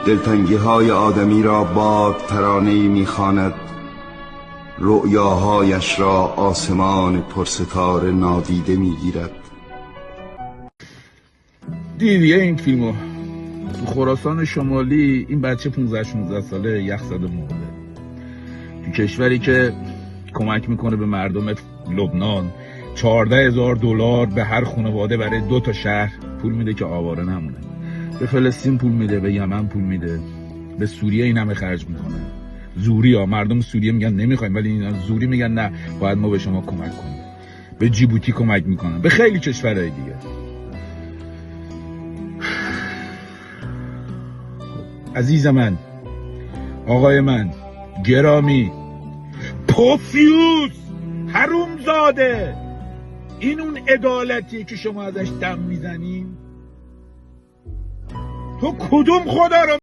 دلتنگی های آدمی را باد ترانه‌ای می‌خواند، رؤیاهایش را آسمان پرستاره نادیده می‌گیرد. دیدیه این فیلمو تو خراسان شمالی این بچه 15-16 ساله یخ زده مرده، تو کشوری که کمک میکنه به مردم لبنان 14,000 دلار به هر خانواده برای 2 تا شهر پول میده که آواره نمونه، به فلسطین پول میده، به یمن پول میده، به سوریه این همه خرج میکنه. زوری ها، مردم سوریه میگن نمیخوایم، ولی اینا زوری میگن نه باید ما به شما کمک کنیم. به جیبوتی کمک میکنن، به خیلی کشورهای دیگه. عزیز من، آقای من گرامی، پوفیوس، حرومزاده، این اون عدالتیه که شما ازش دم میزنین؟ تو کدوم خدا رو